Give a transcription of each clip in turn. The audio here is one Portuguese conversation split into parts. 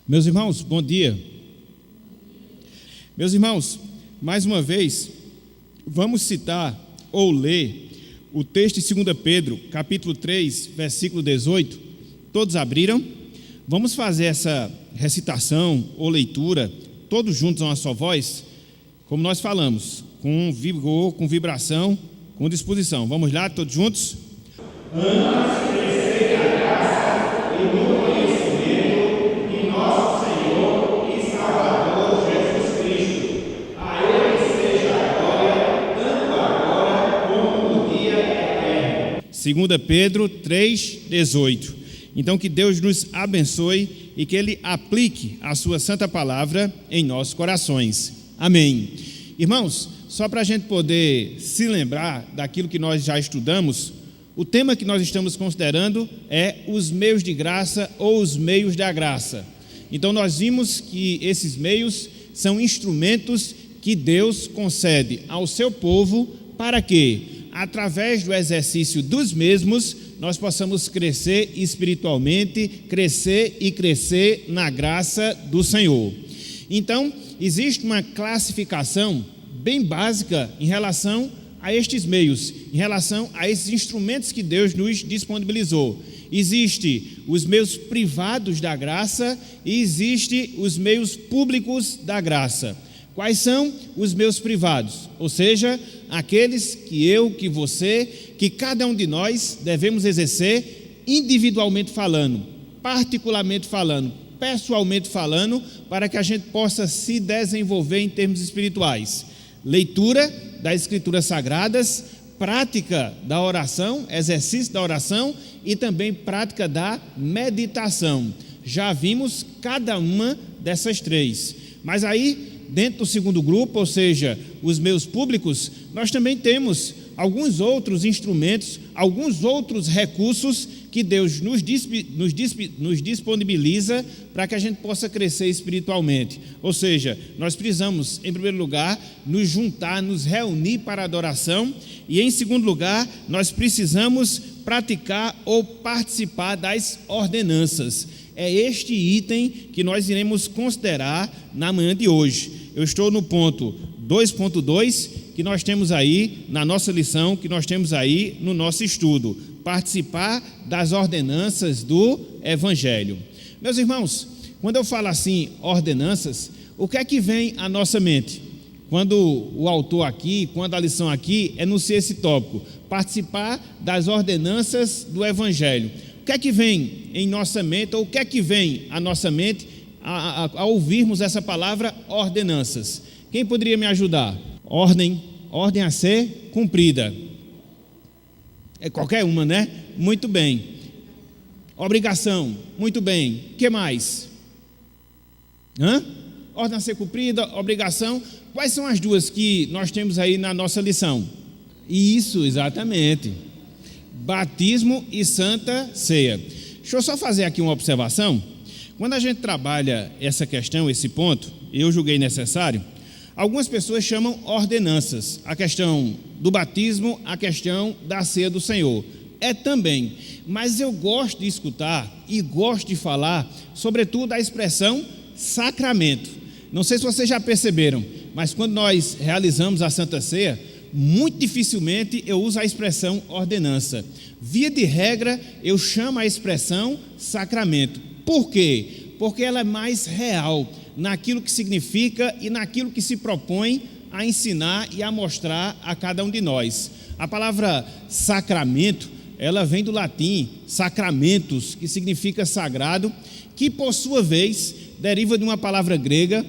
Meus irmãos, bom dia. Meus irmãos, mais uma vez, vamos citar ou ler o texto de 2 Pedro, capítulo 3, versículo 18. Todos abriram? Vamos fazer essa recitação ou leitura, todos juntos a uma só voz, como nós falamos, com vigor, com vibração, com disposição. Vamos lá, todos juntos? Antes crescer a graça e no conhecimento de nosso Senhor e Salvador Jesus Cristo. A Ele seja a glória, tanto agora como no dia eterno. 2 Pedro 3,18. Então que Deus nos abençoe e que Ele aplique a sua santa palavra em nossos corações. Amém. Irmãos, só para a gente poder se lembrar daquilo que nós já estudamos, o tema que nós estamos considerando é os meios de graça ou os meios da graça. Então nós vimos que esses meios são instrumentos que Deus concede ao seu povo para que, através do exercício dos mesmos, nós possamos crescer espiritualmente, crescer na graça do Senhor. Então, existe uma classificação bem básica em relação a estes meios, em relação a esses instrumentos que Deus nos disponibilizou. Existem os meios privados da graça e existem os meios públicos da graça. Quais são os meios privados? Ou seja, aqueles que eu, que você, que cada um de nós devemos exercer individualmente falando, particularmente falando, pessoalmente falando, para que a gente possa se desenvolver em termos espirituais. Leitura das Escrituras Sagradas, prática da oração, exercício da oração e também prática da meditação. Já vimos cada uma dessas três. Mas aí, dentro do segundo grupo, ou seja, os meios públicos, nós também temos alguns outros instrumentos, alguns outros recursos que Deus nos disponibiliza para que a gente possa crescer espiritualmente. Ou seja, nós precisamos, em primeiro lugar, nos juntar, nos reunir para a adoração e, em segundo lugar, nós precisamos praticar ou participar das ordenanças. É este item que nós iremos considerar na manhã de hoje. Eu estou no ponto 2.2, que nós temos aí na nossa lição, que nós temos aí no nosso estudo. Participar das ordenanças do Evangelho. Meus irmãos, quando eu falo assim, ordenanças, o que é que vem à nossa mente? Quando o autor aqui, quando a lição aqui enuncia esse tópico, participar das ordenanças do Evangelho. O que é que vem em nossa mente, ou o que é que vem à nossa mente ao ouvirmos essa palavra ordenanças? Quem poderia me ajudar? Ordem a ser cumprida. É qualquer uma, né? Muito bem. Obrigação, muito bem. O que mais? Ordem a ser cumprida, obrigação. Quais são as duas que nós temos aí na nossa lição? Isso, exatamente. Batismo e Santa Ceia. Deixa eu só fazer aqui uma observação. Quando a gente trabalha essa questão, esse ponto, eu julguei necessário, algumas pessoas chamam ordenanças, a questão do batismo, a questão da ceia do Senhor. É também, mas eu gosto de escutar e gosto de falar, sobretudo, a expressão sacramento. Não sei se vocês já perceberam, mas quando nós realizamos a Santa Ceia, muito dificilmente eu uso a expressão ordenança. Via de regra, eu chamo a expressão sacramento. Por quê? Porque ela é mais real naquilo que significa e naquilo que se propõe a ensinar e a mostrar a cada um de nós. A palavra sacramento, ela vem do latim sacramentos, que significa sagrado, que por sua vez deriva de uma palavra grega,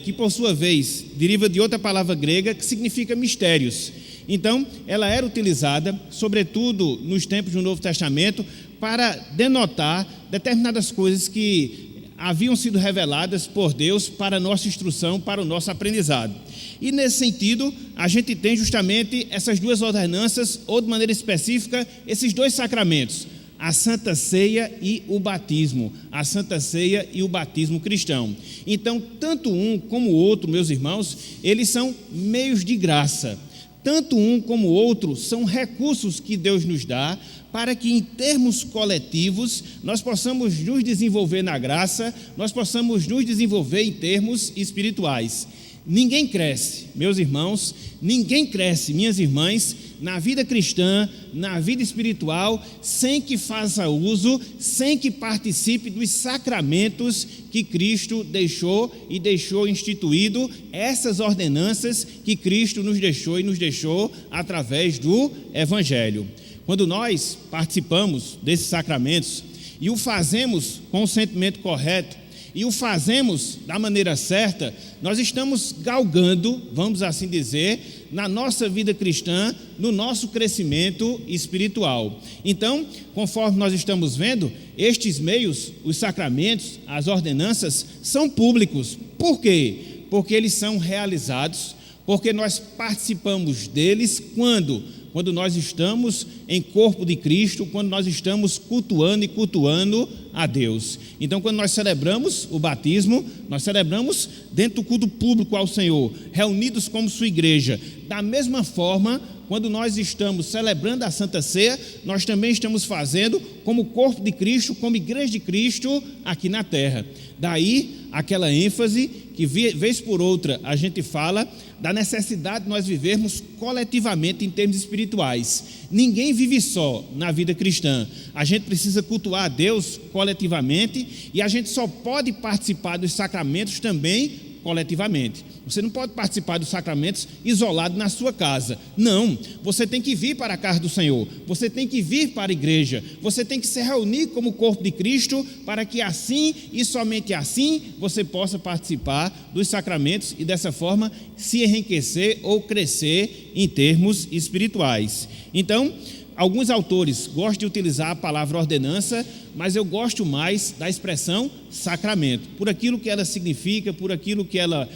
que por sua vez deriva de outra palavra grega que significa mistérios. Então, ela era utilizada, sobretudo nos tempos do Novo Testamento, para denotar determinadas coisas que haviam sido reveladas por Deus para a nossa instrução, para o nosso aprendizado. E nesse sentido, a gente tem justamente essas duas ordenanças, ou de maneira específica, esses dois sacramentos, a Santa Ceia e o batismo, a Santa Ceia e o batismo cristão. Então, tanto um como o outro, meus irmãos, eles são meios de graça. Tanto um como o outro são recursos que Deus nos dá para que em termos coletivos nós possamos nos desenvolver na graça, nós possamos nos desenvolver em termos espirituais. Ninguém cresce, meus irmãos, ninguém cresce, minhas irmãs, na vida cristã, na vida espiritual, sem que faça uso, sem que participe dos sacramentos que Cristo deixou e deixou instituído, essas ordenanças que Cristo nos deixou e nos deixou através do Evangelho. Quando nós participamos desses sacramentos e o fazemos com o sentimento correto, e o fazemos da maneira certa, nós estamos galgando, vamos assim dizer, na nossa vida cristã, no nosso crescimento espiritual. Então, conforme nós estamos vendo, estes meios, os sacramentos, as ordenanças, são públicos. Por quê? Porque eles são realizados, porque nós participamos deles quando nós estamos em corpo de Cristo, quando nós estamos cultuando a Deus. Então, quando nós celebramos o batismo, nós celebramos dentro do culto público ao Senhor, reunidos como sua igreja. Da mesma forma, quando nós estamos celebrando a Santa Ceia, nós também estamos fazendo como corpo de Cristo, como igreja de Cristo aqui na terra. Daí aquela ênfase que vez por outra a gente fala da necessidade de nós vivermos coletivamente em termos espirituais. Ninguém vive só na vida cristã. A gente precisa cultuar a Deus coletivamente e a gente só pode participar dos sacramentos também coletivamente. Você não pode participar dos sacramentos isolado na sua casa. Não, você tem que vir para a casa do Senhor, você tem que vir para a igreja, você tem que se reunir como corpo de Cristo, para que assim e somente assim você possa participar dos sacramentos e dessa forma se enriquecer ou crescer em termos espirituais. Então, alguns autores gostam de utilizar a palavra ordenança, mas eu gosto mais da expressão sacramento, por aquilo que ela significa, por aquilo que ela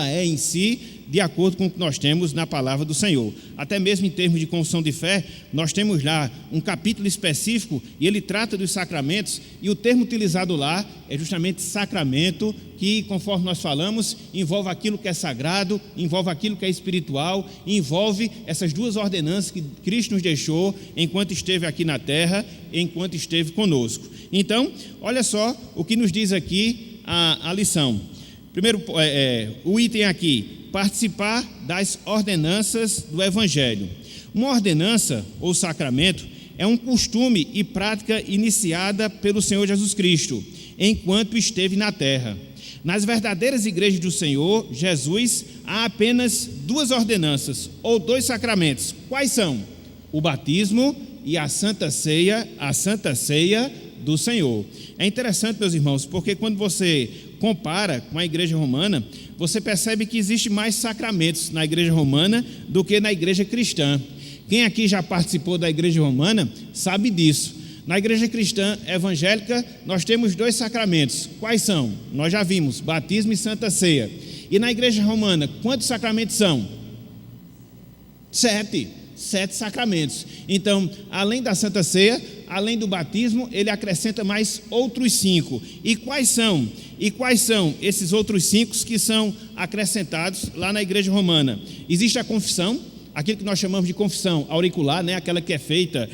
é em si, de acordo com o que nós temos na palavra do Senhor. Até mesmo em termos de confissão de fé, nós temos lá um capítulo específico e ele trata dos sacramentos, e o termo utilizado lá é justamente sacramento, que, conforme nós falamos, envolve aquilo que é sagrado, envolve aquilo que é espiritual, envolve essas duas ordenanças que Cristo nos deixou enquanto esteve aqui na terra, enquanto esteve conosco. Então, olha só o que nos diz aqui a lição. Primeiro, o item aqui, participar das ordenanças do Evangelho. Uma ordenança ou sacramento é um costume e prática iniciada pelo Senhor Jesus Cristo, enquanto esteve na terra. Nas verdadeiras igrejas do Senhor Jesus, há apenas duas ordenanças, ou dois sacramentos. Quais são? O batismo e a Santa Ceia do Senhor. É interessante, meus irmãos, porque quando você compara com a igreja romana, você percebe que existe mais sacramentos na igreja romana do que na igreja cristã. Quem aqui já participou da igreja romana sabe disso. Na igreja cristã evangélica, nós temos dois sacramentos. Quais são? Nós já vimos, batismo e Santa Ceia. E na igreja romana, quantos sacramentos são? 7 sacramentos. Então, além da Santa Ceia, além do batismo, ele acrescenta mais outros 5. E quais são esses outros 5 que são acrescentados lá na igreja romana? Existe a confissão, aquilo que nós chamamos de confissão auricular, né? Aquela que é feita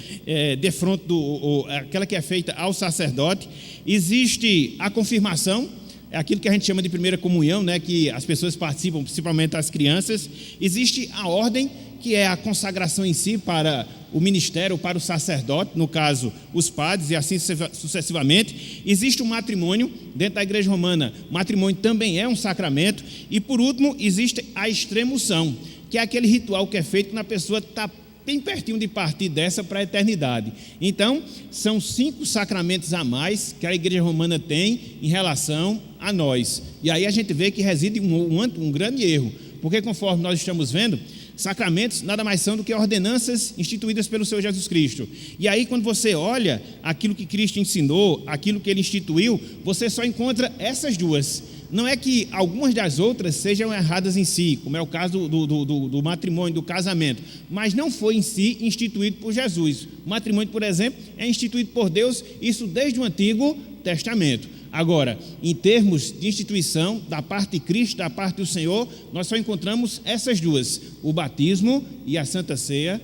aquela que é feita ao sacerdote. Existe a confirmação, é aquilo que a gente chama de primeira comunhão, né? Que as pessoas participam, principalmente as crianças. Existe a ordem, que é a consagração em si para o ministério, para o sacerdote, no caso, os padres, e assim sucessivamente. Existe o matrimônio, dentro da igreja romana, o matrimônio também é um sacramento. E, por último, existe a extremunção, que é aquele ritual que é feito quando a pessoa está bem pertinho de partir dessa para a eternidade. Então, são 5 sacramentos a mais que a igreja romana tem em relação a nós. E aí a gente vê que reside um grande erro, porque conforme nós estamos vendo, sacramentos nada mais são do que ordenanças instituídas pelo Senhor Jesus Cristo. E aí, quando você olha aquilo que Cristo ensinou, aquilo que Ele instituiu, você só encontra essas duas. Não é que algumas das outras sejam erradas em si, como é o caso do matrimônio, do casamento, mas não foi em si instituído por Jesus. O matrimônio, por exemplo, é instituído por Deus, isso desde o Antigo Testamento. Agora, em termos de instituição, da parte de Cristo, da parte do Senhor, nós só encontramos essas duas, o batismo e a Santa Ceia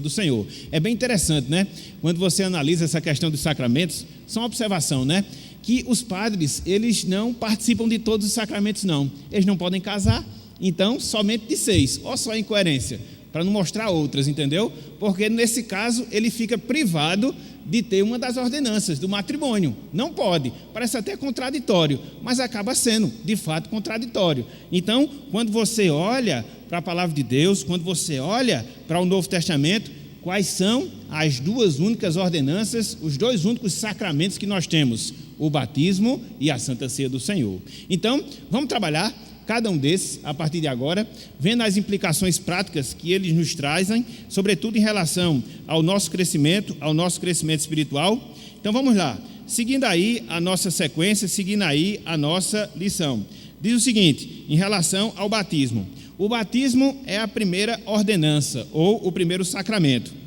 do Senhor. É bem interessante, né? Quando você analisa essa questão dos sacramentos, só uma observação, né? Que os padres, eles não participam de todos os sacramentos, não. Eles não podem casar, então, somente de 6, ou só incoerência, para não mostrar outras, entendeu? Porque nesse caso, ele fica privado de ter uma das ordenanças do matrimônio. Não pode, parece até contraditório, mas acaba sendo, de fato, contraditório. Então, quando você olha para a palavra de Deus, quando você olha para o Novo Testamento, quais são as duas únicas ordenanças, os dois únicos sacramentos que nós temos? O batismo e a Santa Ceia do Senhor. Então, vamos trabalhar cada um desses, a partir de agora, vendo as implicações práticas que eles nos trazem, sobretudo em relação ao nosso crescimento espiritual. Então vamos lá, seguindo aí a nossa sequência, seguindo aí a nossa lição. Diz o seguinte, em relação ao batismo: o batismo é a primeira ordenança, ou o primeiro sacramento.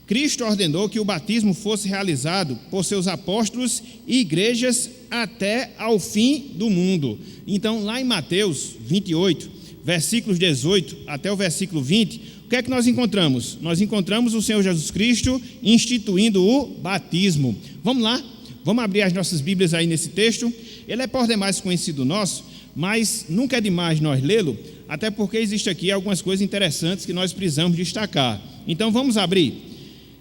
Cristo ordenou que o batismo fosse realizado por seus apóstolos e igrejas até ao fim do mundo. Então, lá em Mateus 28, versículos 18 até o versículo 20, o que é que nós encontramos? Nós encontramos o Senhor Jesus Cristo instituindo o batismo. Vamos lá, vamos abrir as nossas Bíblias aí nesse texto. Ele é por demais conhecido nosso, mas nunca é demais nós lê-lo, até porque existe aqui algumas coisas interessantes que nós precisamos destacar. Então, vamos abrir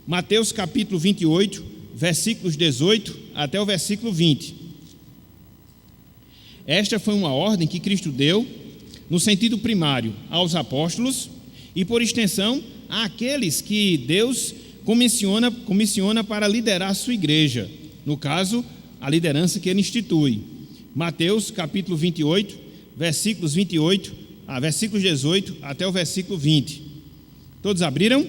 Mateus capítulo 28, versículos 18 até o versículo 20. Esta foi uma ordem que Cristo deu, no sentido primário, aos apóstolos e, por extensão, àqueles que Deus comissiona para liderar a sua igreja, no caso, a liderança que ele institui. Mateus capítulo 28, versículos 18 até o versículo 20. Todos abriram?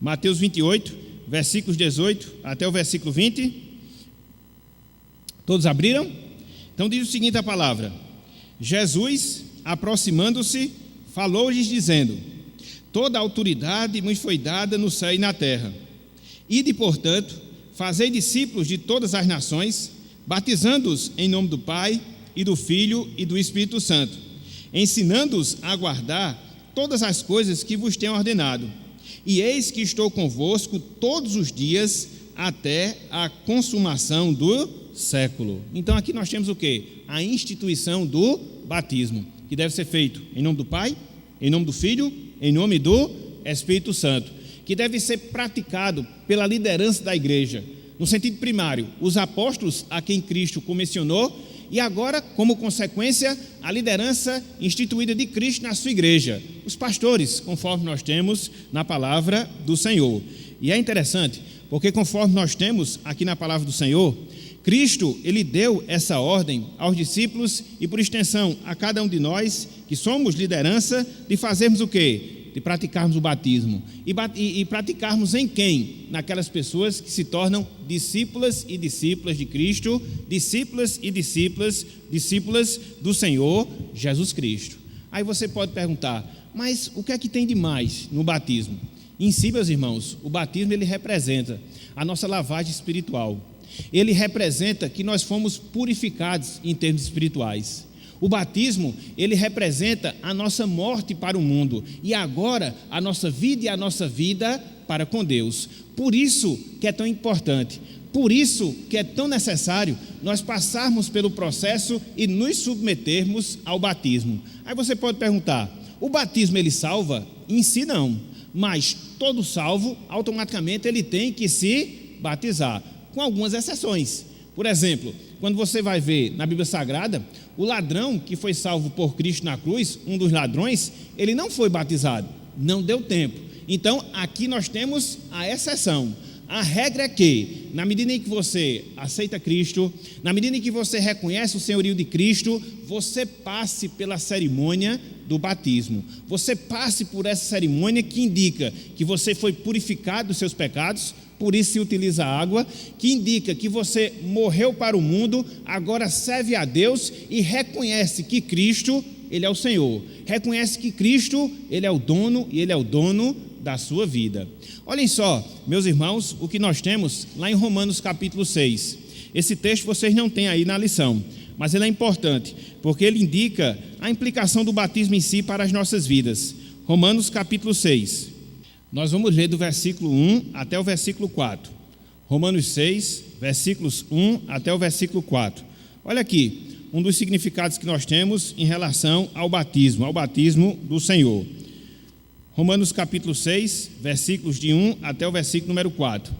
Mateus 28, versículos 18 até o versículo 20. Todos abriram? Então diz o seguinte a palavra: Jesus, aproximando-se, falou-lhes dizendo: toda a autoridade me foi dada no céu e na terra. Ide, portanto, fazei discípulos de todas as nações, batizando-os em nome do Pai, e do Filho e do Espírito Santo, ensinando-os a guardar todas as coisas que vos tenho ordenado. E eis que estou convosco todos os dias até a consumação do século. Então aqui nós temos o quê? A instituição do batismo, que deve ser feito em nome do Pai, em nome do Filho, em nome do Espírito Santo, que deve ser praticado pela liderança da igreja, no sentido primário, os apóstolos a quem Cristo comissionou, e agora, como consequência, a liderança instituída de Cristo na sua igreja, os pastores, conforme nós temos na palavra do Senhor. E é interessante, porque conforme nós temos aqui na palavra do Senhor, Cristo, ele deu essa ordem aos discípulos e, por extensão, a cada um de nós, que somos liderança, de fazermos o quê? De praticarmos o batismo. E praticarmos em quem? Naquelas pessoas que se tornam discípulas e discípulas de Cristo, discípulas e discípulas do Senhor Jesus Cristo. Aí você pode perguntar, mas o que é que tem de mais no batismo? Em si, meus irmãos, o batismo ele representa a nossa lavagem espiritual. Ele representa que nós fomos purificados em termos espirituais. O batismo, ele representa a nossa morte para o mundo e agora a nossa vida e a nossa vida para com Deus. Por isso que é tão importante, por isso que é tão necessário nós passarmos pelo processo e nos submetermos ao batismo. Aí você pode perguntar, o batismo ele salva? Em si não, mas todo salvo automaticamente ele tem que se batizar, com algumas exceções. Por exemplo, quando você vai ver na Bíblia Sagrada, o ladrão que foi salvo por Cristo na cruz, um dos ladrões, ele não foi batizado, não deu tempo. Então, aqui nós temos a exceção. A regra é que, na medida em que você aceita Cristo, na medida em que você reconhece o senhorio de Cristo, você passe pela cerimônia do batismo. Você passe por essa cerimônia que indica que você foi purificado dos seus pecados, por isso se utiliza a água, que indica que você morreu para o mundo, agora serve a Deus e reconhece que Cristo, ele é o Senhor. Reconhece que Cristo, ele é o dono e ele é o dono da sua vida. Olhem só, meus irmãos, o que nós temos lá em Romanos capítulo 6. Esse texto vocês não têm aí na lição, mas ele é importante, porque ele indica a implicação do batismo em si para as nossas vidas. Romanos capítulo 6. Nós vamos ler do versículo 1 até o versículo 4. Romanos 6, versículos 1 até o versículo 4. Olha aqui, um dos significados que nós temos em relação ao batismo do Senhor. Romanos capítulo 6, versículos de 1 até o versículo número 4.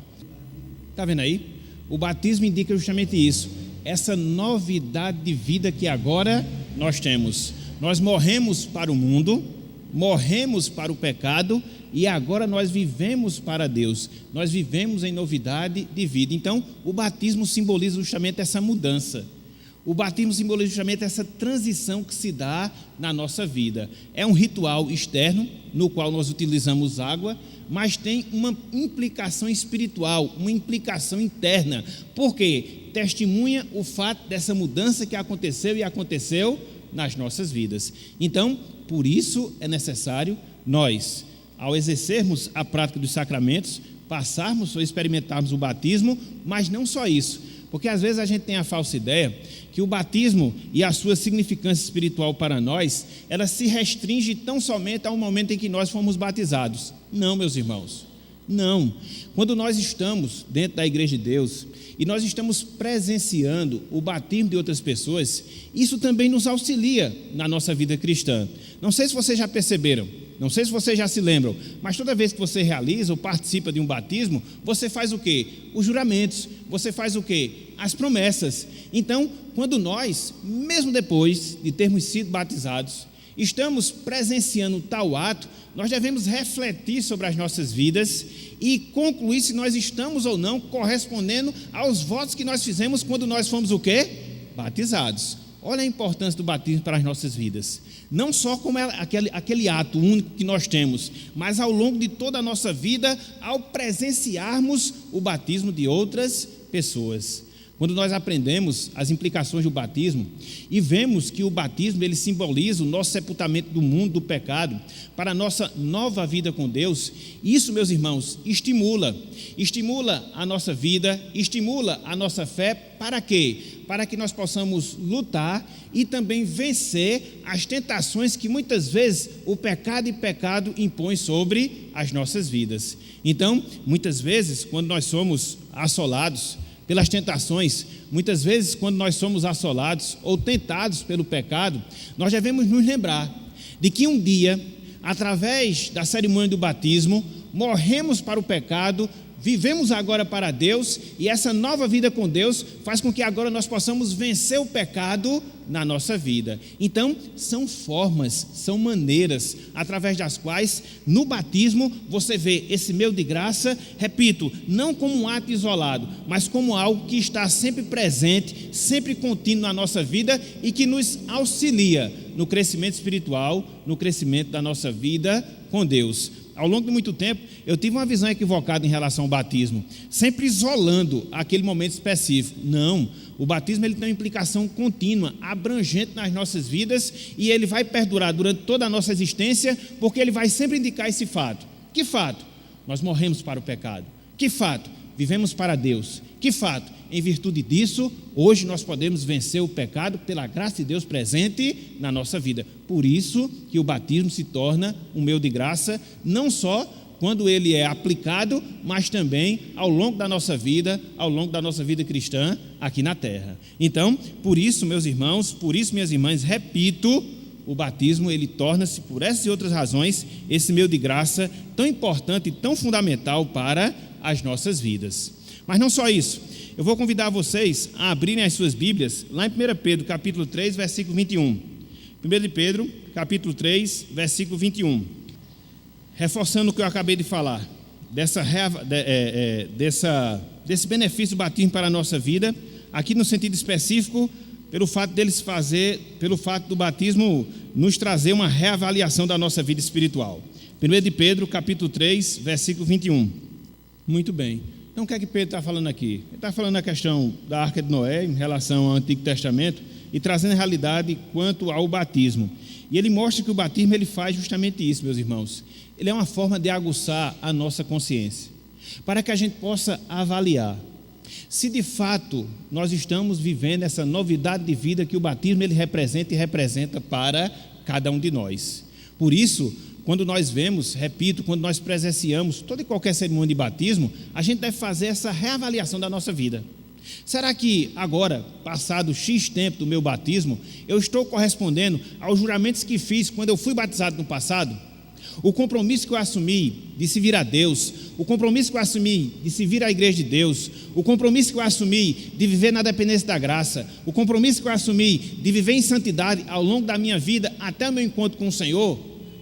Está vendo aí? O batismo indica justamente isso, essa novidade de vida que agora nós temos. Nós morremos para o mundo, morremos para o pecado e agora nós vivemos para Deus. Nós vivemos em novidade de vida. Então, o batismo simboliza justamente essa mudança. O batismo simboliza justamente essa transição que se dá na nossa vida. É um ritual externo, no qual nós utilizamos água, mas tem uma implicação espiritual, uma implicação interna. Por quê? Testemunha o fato dessa mudança que aconteceu e aconteceu nas nossas vidas. Então, por isso é necessário nós, ao exercermos a prática dos sacramentos, passarmos ou experimentarmos o batismo, mas não só isso, porque às vezes a gente tem a falsa ideia que o batismo e a sua significância espiritual para nós, ela se restringe tão somente ao momento em que nós fomos batizados. Não, meus irmãos, não. Quando nós estamos dentro da Igreja de Deus e nós estamos presenciando o batismo de outras pessoas, isso também nos auxilia na nossa vida cristã. Não sei se vocês já perceberam, não sei se vocês já se lembram, mas toda vez que você realiza ou participa de um batismo, você faz o quê? Os juramentos. Você faz o quê? As promessas. Então, quando nós, mesmo depois de termos sido batizados, estamos presenciando tal ato, nós devemos refletir sobre as nossas vidas e concluir se nós estamos ou não correspondendo aos votos que nós fizemos quando nós fomos o quê? Batizados. Olha a importância do batismo para as nossas vidas. Não só como aquele ato único que nós temos, mas ao longo de toda a nossa vida, ao presenciarmos o batismo de outras pessoas. Quando nós aprendemos as implicações do batismo e vemos que o batismo ele simboliza o nosso sepultamento do mundo, do pecado, para a nossa nova vida com Deus, isso, meus irmãos, estimula a nossa vida, estimula a nossa fé, para quê? Para que nós possamos lutar e também vencer as tentações que muitas vezes o pecado impõe sobre as nossas vidas. Então, muitas vezes, quando nós somos assolados pelas tentações, muitas vezes quando nós somos assolados ou tentados pelo pecado, nós devemos nos lembrar de que um dia, através da cerimônia do batismo, morremos para o pecado, vivemos agora para Deus, e essa nova vida com Deus faz com que agora nós possamos vencer o pecado na nossa vida. Então, são formas, são maneiras, através das quais, no batismo, você vê esse meio de graça, repito, não como um ato isolado, mas como algo que está sempre presente, sempre contínuo na nossa vida e que nos auxilia no crescimento espiritual, no crescimento da nossa vida com Deus. Ao longo de muito tempo, eu tive uma visão equivocada em relação ao batismo, sempre isolando aquele momento específico. Não, o batismo ele tem uma implicação contínua, abrangente nas nossas vidas, e ele vai perdurar durante toda a nossa existência, porque ele vai sempre indicar esse fato. Que fato? Nós morremos para o pecado. Que fato? Vivemos para Deus. Que fato? Em virtude disso, hoje nós podemos vencer o pecado pela graça de Deus presente na nossa vida. Por isso que o batismo se torna um meio de graça, não só quando ele é aplicado, mas também ao longo da nossa vida cristã aqui na terra. Então, por isso, meus irmãos, por isso, minhas irmãs, repito, o batismo ele torna-se, por essas e outras razões, esse meio de graça tão importante e tão fundamental para as nossas vidas. Mas não só isso, eu vou convidar vocês a abrirem as suas Bíblias lá em 1 Pedro, capítulo 3, versículo 21. 1 Pedro, capítulo 3, versículo 21. Reforçando o que eu acabei de falar, desse benefício do batismo para a nossa vida, aqui no sentido específico, pelo fato do batismo nos trazer uma reavaliação da nossa vida espiritual. 1 Pedro, capítulo 3, versículo 21. Muito bem. Então, o que é que Pedro está falando aqui? Ele está falando a questão da Arca de Noé em relação ao Antigo Testamento e trazendo a realidade quanto ao batismo. E ele mostra que o batismo ele faz justamente isso, meus irmãos. Ele é uma forma de aguçar a nossa consciência, para que a gente possa avaliar Se de fato nós estamos vivendo essa novidade de vida que o batismo ele representa e representa para cada um de nós. Por isso, quando nós vemos, repito, quando nós presenciamos toda e qualquer cerimônia de batismo, a gente deve fazer essa reavaliação da nossa vida. Será que agora, passado X tempo do meu batismo, eu estou correspondendo aos juramentos que fiz quando eu fui batizado no passado? O compromisso que eu assumi de servir a Deus, o compromisso que eu assumi de servir à igreja de Deus, o compromisso que eu assumi de viver na dependência da graça, o compromisso que eu assumi de viver em santidade ao longo da minha vida até o meu encontro com o Senhor.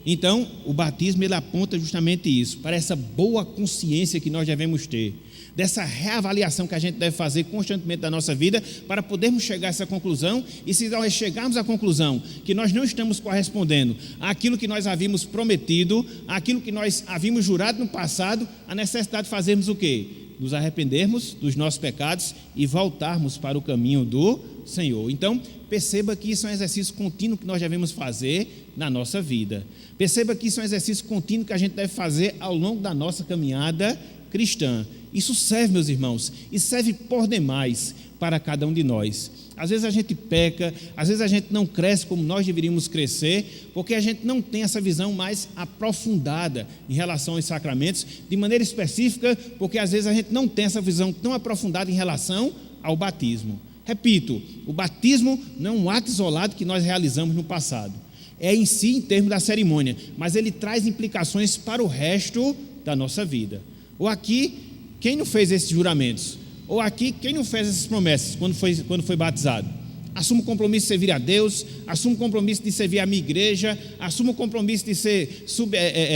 Então, o batismo ele aponta justamente isso, para essa boa consciência que nós devemos ter, dessa reavaliação que a gente deve fazer constantemente da nossa vida, para podermos chegar a essa conclusão, e se nós chegarmos à conclusão que nós não estamos correspondendo àquilo que nós havíamos prometido, àquilo que nós havíamos jurado no passado, a necessidade de fazermos o quê? Nos arrependermos dos nossos pecados e voltarmos para o caminho do Senhor. Então, perceba que isso é um exercício contínuo que nós devemos fazer na nossa vida. Perceba que isso é um exercício contínuo que a gente deve fazer ao longo da nossa caminhada cristã. Isso serve, meus irmãos, e serve por demais para cada um de nós. Às vezes a gente peca, às vezes a gente não cresce como nós deveríamos crescer, porque a gente não tem essa visão mais aprofundada em relação aos sacramentos, de maneira específica, porque às vezes a gente não tem essa visão tão aprofundada em relação ao batismo. Repito, o batismo não é um ato isolado que nós realizamos no passado. É em si, em termos da cerimônia, mas ele traz implicações para o resto da nossa vida. Ou aqui, quem não fez esses juramentos? Ou aqui, quem não fez essas promessas quando foi batizado? Assuma o compromisso de servir a Deus, assuma o compromisso de servir a minha igreja, assuma o compromisso de ser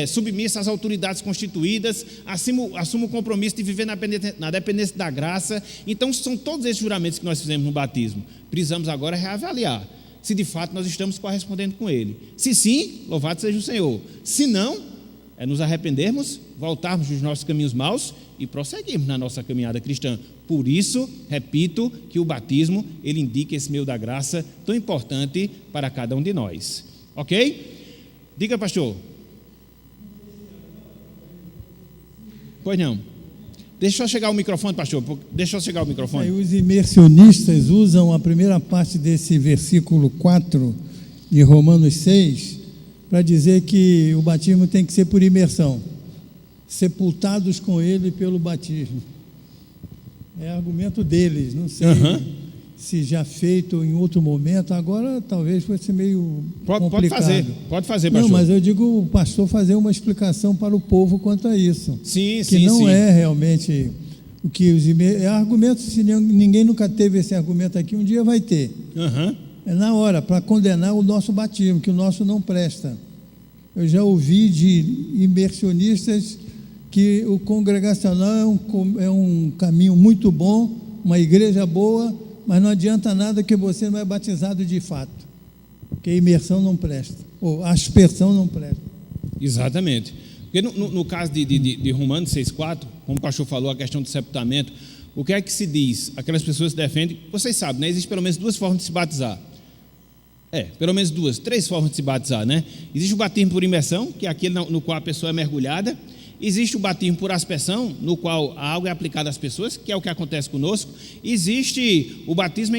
submisso às autoridades constituídas, assuma o compromisso de viver na dependência da graça. Então, são todos esses juramentos que nós fizemos no batismo. Precisamos agora reavaliar se de fato nós estamos correspondendo com ele. Se sim, louvado seja o Senhor. Se não, é nos arrependermos, voltarmos dos nossos caminhos maus e prosseguirmos na nossa caminhada cristã. Por isso, repito, que o batismo, ele indica esse meio da graça tão importante para cada um de nós. Ok? Diga, pastor. Pois não. Deixa eu chegar o microfone, pastor. Deixa eu chegar o microfone. Aí os imersionistas usam a primeira parte desse versículo 4 de Romanos 6 para dizer que o batismo tem que ser por imersão, sepultados com ele pelo batismo. É argumento deles, não sei se já feito em outro momento, agora talvez fosse meio complicado. Pode fazer, pastor. Não, mas eu digo o pastor fazer uma explicação para o povo quanto a isso. Sim, que não é realmente o que os argumentos, se ninguém nunca teve esse argumento aqui, um dia vai ter. É na hora, para condenar o nosso batismo, que o nosso não presta. Eu já ouvi de imersionistas que o congregacional é um caminho muito bom, uma igreja boa, mas não adianta nada que você não é batizado de fato, porque a imersão não presta, ou a aspersão não presta. Exatamente. Porque no caso de Romanos 6,4, como o pastor falou, a questão do sepultamento, o que é que se diz? Aquelas pessoas que defendem, vocês sabem, né? Existem pelo menos duas formas de se batizar. Pelo menos três formas de se batizar, né? Existe o batismo por imersão, que é aquele no qual a pessoa é mergulhada. Existe o batismo por aspersão, no qual a água é aplicada às pessoas, que é o que acontece conosco. Existe o batismo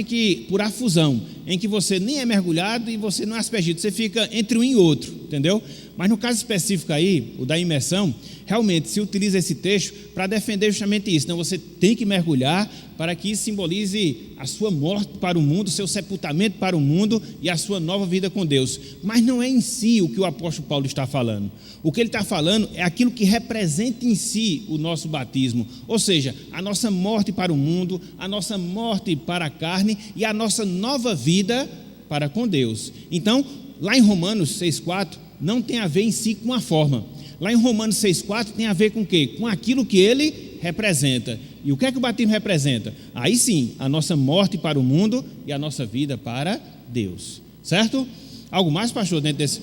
por afusão, em que você nem é mergulhado e você não é aspergido, você fica entre um e outro, entendeu? Mas no caso específico aí, o da imersão, realmente se utiliza esse texto para defender justamente isso. Então você tem que mergulhar para que isso simbolize a sua morte para o mundo, o seu sepultamento para o mundo e a sua nova vida com Deus. Mas não é em si o que o apóstolo Paulo está falando. O que ele está falando é aquilo que representa em si o nosso batismo, ou seja, a nossa morte para o mundo, a nossa morte para a carne e a nossa nova vida para com Deus. Então, lá em Romanos 6,4, não tem a ver em si com a forma. Lá em Romanos 6,4 tem a ver com o quê? Com aquilo que ele representa. E o que é que o batismo representa? Aí sim, a nossa morte para o mundo e a nossa vida para Deus. Certo? Algo mais, pastor, dentro desse...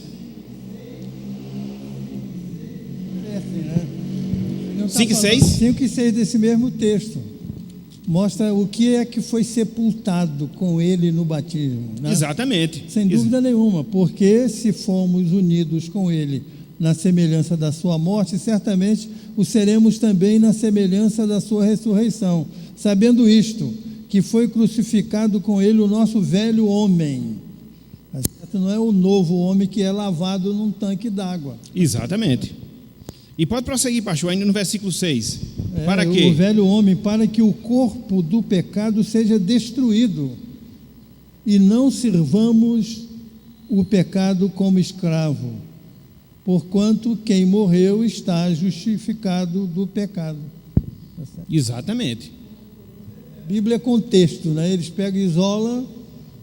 5 e 6? 5 e 6 desse mesmo texto. Mostra o que é que foi sepultado com ele no batismo, né? Exatamente. Sem dúvida nenhuma, porque se fomos unidos com ele na semelhança da sua morte, certamente o seremos também na semelhança da sua ressurreição. sabendo isto, que foi crucificado com ele o nosso velho homem. Não é o novo homem que é lavado num tanque d'água. Exatamente. E pode prosseguir, pastor, ainda no versículo 6. Para quê? O velho homem, para que o corpo do pecado seja destruído, e não sirvamos o pecado como escravo, porquanto quem morreu está justificado do pecado. Exatamente. Bíblia é contexto, né? Eles pegam e isolam,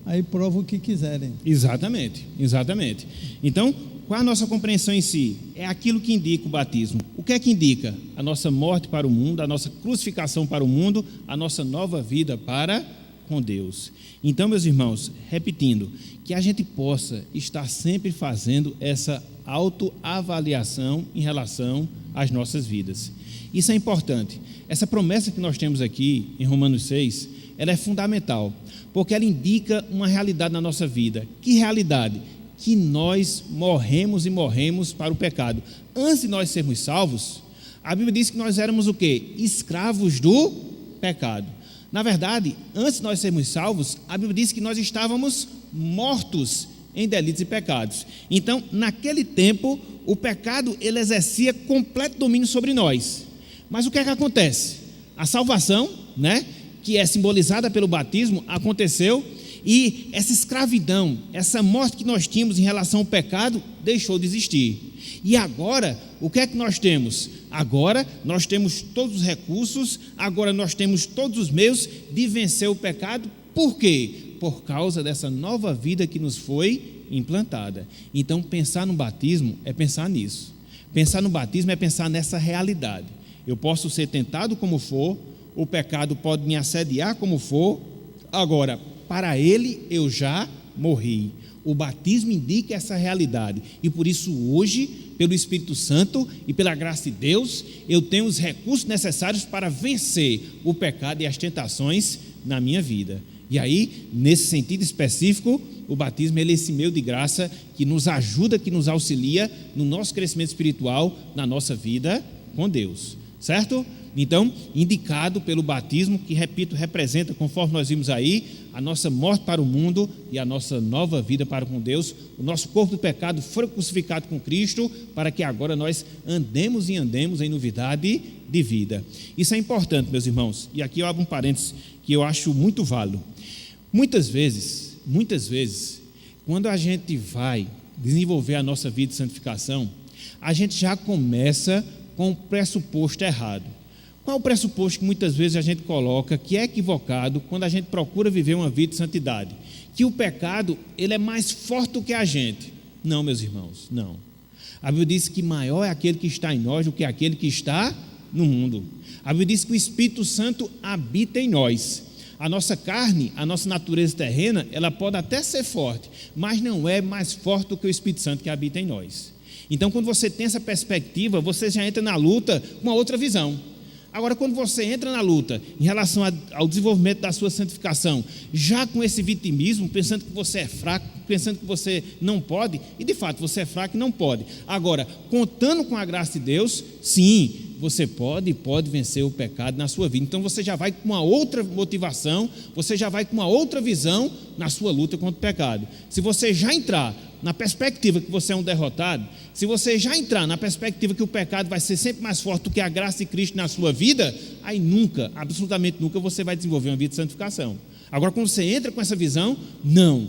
aí provam o que quiserem. Exatamente, exatamente. Então, qual a nossa compreensão em si? É aquilo que indica o batismo. O que é que indica? A nossa morte para o mundo, a nossa crucificação para o mundo, a nossa nova vida para com Deus. Então, meus irmãos, repetindo, que a gente possa estar sempre fazendo essa autoavaliação em relação às nossas vidas. Isso é importante. Essa promessa que nós temos aqui em Romanos 6, ela é fundamental, porque ela indica uma realidade na nossa vida. Que realidade? Que nós morremos e morremos para o pecado. Antes de nós sermos salvos, a Bíblia diz que nós éramos o quê? Escravos do pecado. Na verdade, antes de nós sermos salvos, a Bíblia diz que nós estávamos mortos em delitos e pecados. Então, naquele tempo, o pecado ele exercia completo domínio sobre nós. Mas o que é que acontece? A salvação, né, que é simbolizada pelo batismo, aconteceu, e essa escravidão, essa morte que nós tínhamos em relação ao pecado, deixou de existir. E agora, o que é que nós temos? Agora nós temos todos os recursos, agora nós temos todos os meios de vencer o pecado. Por quê? Por causa dessa nova vida que nos foi implantada. Então, pensar no batismo é pensar nisso. Pensar no batismo é pensar nessa realidade. Eu posso ser tentado como for, o pecado pode me assediar como for, agora, para ele eu já morri. O batismo indica essa realidade, e por isso hoje, pelo Espírito Santo e pela graça de Deus, eu tenho os recursos necessários para vencer o pecado e as tentações na minha vida. E aí, nesse sentido específico, o batismo é esse meio de graça que nos ajuda, que nos auxilia no nosso crescimento espiritual, na nossa vida com Deus, certo? Então, indicado pelo batismo, que, repito, representa, conforme nós vimos aí, a nossa morte para o mundo e a nossa nova vida para com Deus. O nosso corpo do pecado foi crucificado com Cristo, para que agora nós andemos em novidade de vida. Isso é importante, meus irmãos, e aqui eu abro um parênteses que eu acho muito válido. Muitas vezes, quando a gente vai desenvolver a nossa vida de santificação, a gente já começa com um pressuposto errado. Qual o pressuposto que muitas vezes a gente coloca que é equivocado quando a gente procura viver uma vida de santidade? Que o pecado, ele é mais forte do que a gente. Não, meus irmãos, não. A Bíblia diz que maior é aquele que está em nós do que aquele que está no mundo. A Bíblia diz que o Espírito Santo habita em nós. A nossa carne, a nossa natureza terrena, ela pode até ser forte, mas não é mais forte do que o Espírito Santo que habita em nós. Então, quando você tem essa perspectiva, você já entra na luta com uma outra visão. Agora, quando você entra na luta em relação ao desenvolvimento da sua santificação, já com esse vitimismo, pensando que você é fraco, pensando que você não pode, e de fato você é fraco e não pode. Agora, contando com a graça de Deus, sim, você pode vencer o pecado na sua vida. Então você já vai com uma outra motivação, você já vai com uma outra visão na sua luta contra o pecado. Se você já entrar na perspectiva que você é um derrotado, se você já entrar na perspectiva que o pecado vai ser sempre mais forte do que a graça de Cristo na sua vida, aí nunca, absolutamente nunca, você vai desenvolver uma vida de santificação. Agora, quando você entra com essa visão, não,